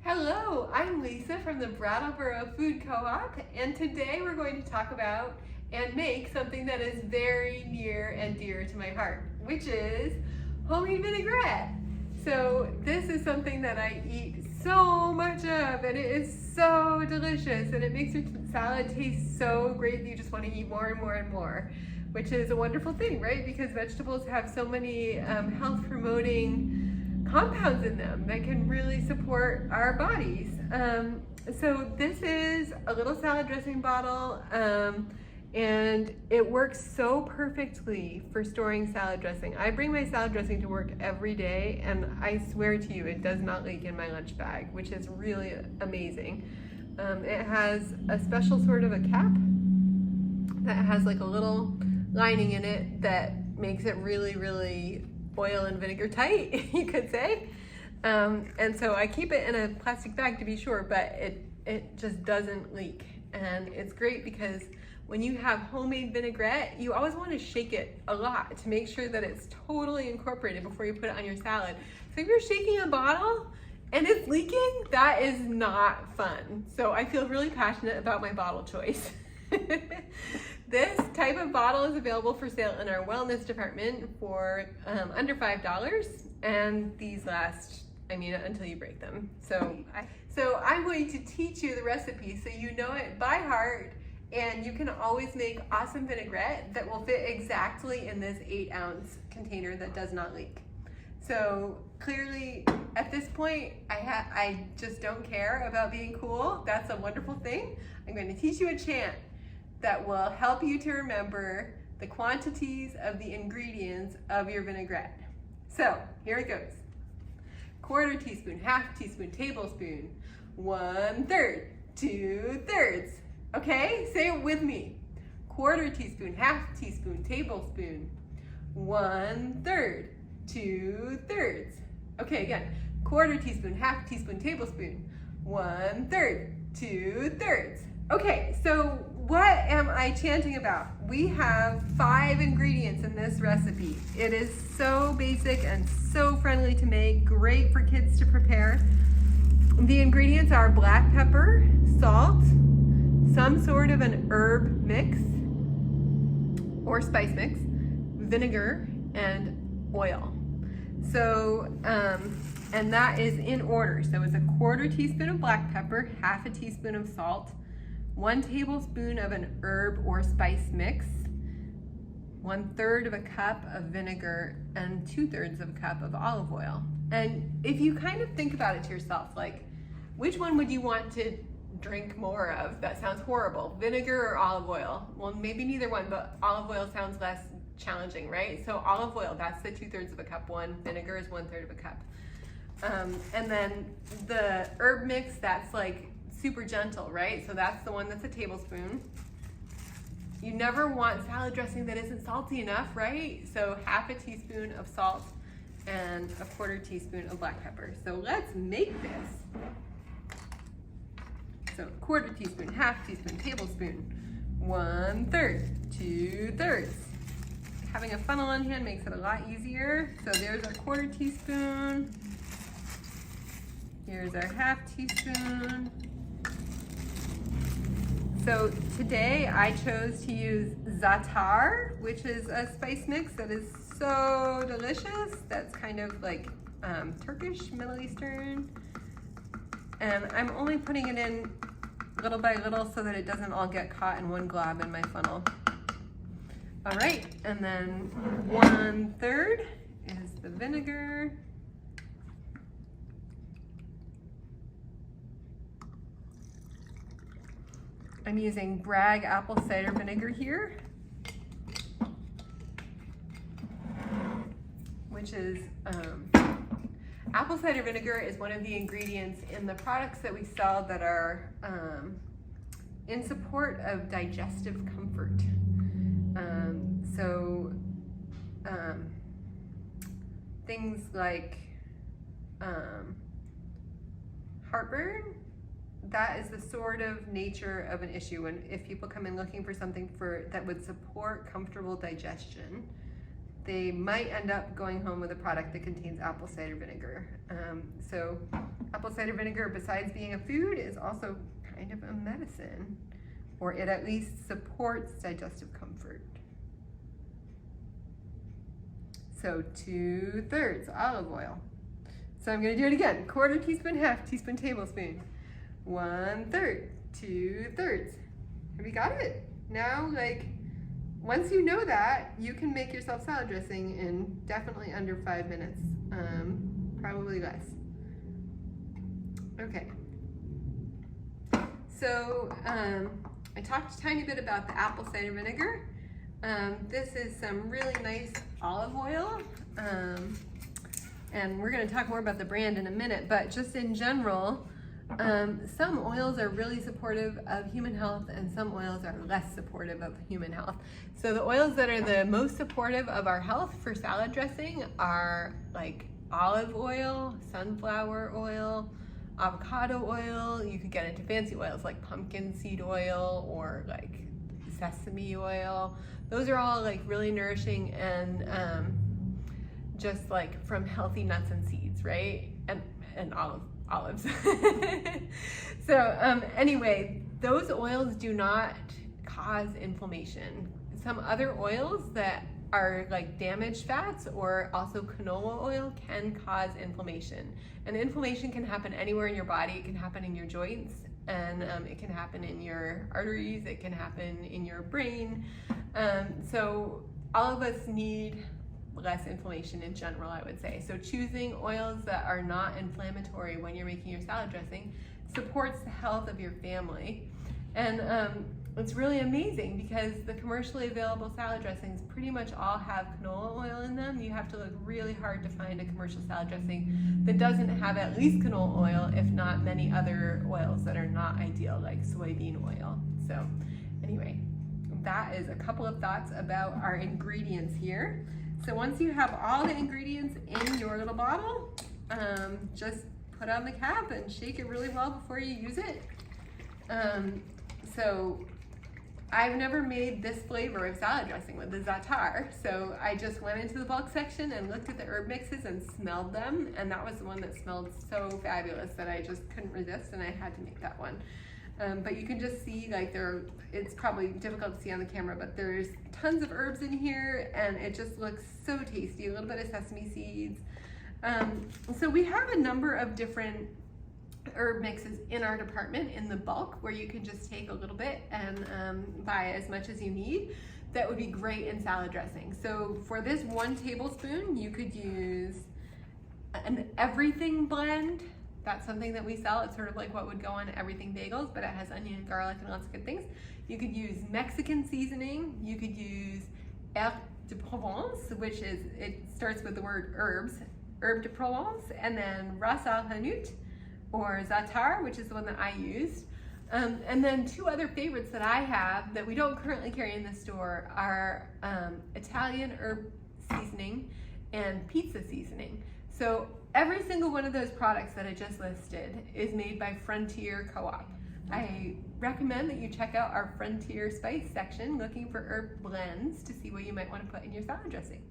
Hello, I'm Lisa from the Brattleboro Food Co-op, and today we're going to talk about and make something that is very near and dear to my heart, which is homemade vinaigrette. So this is something that I eat so much of, and it is so delicious, and it makes your salad taste so great that you just want to eat more and more and more, which is a wonderful thing, right? Because vegetables have so many health-promoting compounds in them that can really support our bodies. So this is a little salad dressing bottle, and it works so perfectly for storing salad dressing. I bring my salad dressing to work every day, and I swear to you, it does not leak in my lunch bag, which is really amazing. It has a special sort of a cap that has like a little lining in it that makes it really oil and vinegar tight, you could say. And so I keep it in a plastic bag to be sure, but it just doesn't leak. And it's great because when you have homemade vinaigrette, you always want to shake it a lot to make sure that it's totally incorporated before you put it on your salad. So if you're shaking a bottle and it's leaking, that is not fun. So I feel really passionate about my bottle choice. This type of bottle is available for sale in our wellness department for under $5, and these last, until you break them. So I'm going to teach you the recipe so you know it by heart, and you can always make awesome vinaigrette that will fit exactly in this 8-ounce container that does not leak. So clearly, at this point, I just don't care about being cool. That's a wonderful thing. I'm going to teach you a chant that will help you to remember the quantities of the ingredients of your vinaigrette. So here it goes. 1/4 teaspoon, 1/2 teaspoon, tablespoon, 1/3, 2/3. Okay, say it with me. 1/4 teaspoon, 1/2 teaspoon, tablespoon, 1/3, 2/3. Okay, again. 1/4 teaspoon, 1/2 teaspoon, tablespoon, 1/3, 2/3. Okay, so what am I chanting about? We have 5 ingredients in this recipe. It is so basic and so friendly to make, great for kids to prepare. The ingredients are black pepper, salt, some sort of an herb mix or spice mix, vinegar, and oil. So, and that is in order. So it's a 1/4 teaspoon of black pepper, 1/2 teaspoon of salt, 1 tablespoon of an herb or spice mix, 1/3 of a cup of vinegar, and 2/3 of a cup of olive oil. And if you kind of think about it to yourself, like, which one would you want to drink more of? That sounds horrible. Vinegar or olive oil? Well, maybe neither one, but olive oil sounds less challenging, right? So olive oil, that's the 2/3 of a cup one. Vinegar is 1/3 of a cup. And then the herb mix, that's like super gentle, right? So that's the one that's a tablespoon. You never want salad dressing that isn't salty enough, right? So 1/2 teaspoon of salt and a 1/4 teaspoon of black pepper. So let's make this. So 1/4 teaspoon, 1/2 teaspoon, tablespoon, 1/3, 2/3. Having a funnel on hand makes it a lot easier. So there's a 1/4 teaspoon. Here's our 1/2 teaspoon. So today I chose to use za'atar, which is a spice mix that is so delicious. That's kind of like Turkish, Middle Eastern. And I'm only putting it in little by little so that it doesn't all get caught in one glob in my funnel. All right, and then 1/3 is the vinegar. I'm using Bragg apple cider vinegar here, which is, apple cider vinegar is one of the ingredients in the products that we sell that are in support of digestive comfort. Things like heartburn, that is the sort of nature of an issue. And if people come in looking for something that would support comfortable digestion, they might end up going home with a product that contains apple cider vinegar. So apple cider vinegar, besides being a food, is also kind of a medicine, or it at least supports digestive comfort. So 2/3 olive oil. So I'm gonna do it again. 1/4 teaspoon, 1/2 teaspoon, tablespoon. 1/3, 2/3. Have you got it? Now, like, once you know that, you can make yourself salad dressing in definitely under 5 minutes, probably less. Okay. So I talked a tiny bit about the apple cider vinegar. This is some really nice olive oil. And we're going to talk more about the brand in a minute, but just in general, some oils are really supportive of human health and some oils are less supportive of human health. So the oils that are the most supportive of our health for salad dressing are like olive oil, sunflower oil, avocado oil. You could get into fancy oils like pumpkin seed oil or like sesame oil. Those are all like really nourishing and just like from healthy nuts and seeds, right? And olives. So anyway, those oils do not cause inflammation. Some other oils that are like damaged fats or also canola oil can cause inflammation. And inflammation can happen anywhere in your body. It can happen in your joints, and it can happen in your arteries, it can happen in your brain. So all of us need less inflammation in general, I would say. So choosing oils that are not inflammatory when you're making your salad dressing supports the health of your family. And it's really amazing because the commercially available salad dressings pretty much all have canola oil in them. You have to look really hard to find a commercial salad dressing that doesn't have at least canola oil, if not many other oils that are not ideal, like soybean oil. So anyway, that is a couple of thoughts about our ingredients here. So once you have all the ingredients in your little bottle, just put on the cap and shake it really well before you use it. So I've never made this flavor of salad dressing with the za'atar, so I just went into the bulk section and looked at the herb mixes and smelled them, and that was the one that smelled so fabulous that I just couldn't resist, and I had to make that one. But you can just see, like, it's probably difficult to see on the camera, but there's tons of herbs in here, and it just looks so tasty. A little bit of sesame seeds. So we have a number of different herb mixes in our department in the bulk, where you can just take a little bit and buy as much as you need. That would be great in salad dressing. So for this 1 tablespoon, you could use an everything blend. That's something that we sell. It's sort of like what would go on everything bagels, but it has onion and garlic and lots of good things. You could use Mexican seasoning. You could use herbe de Provence, which is, it starts with the word herbs, herbe de Provence, and then ras al hanout, or za'atar, which is the one that I used. And then 2 other favorites that I have that we don't currently carry in the store are Italian herb seasoning and pizza seasoning. So every single one of those products that I just listed is made by Frontier Co-op. I recommend that you check out our Frontier Spice section looking for herb blends to see what you might want to put in your salad dressing.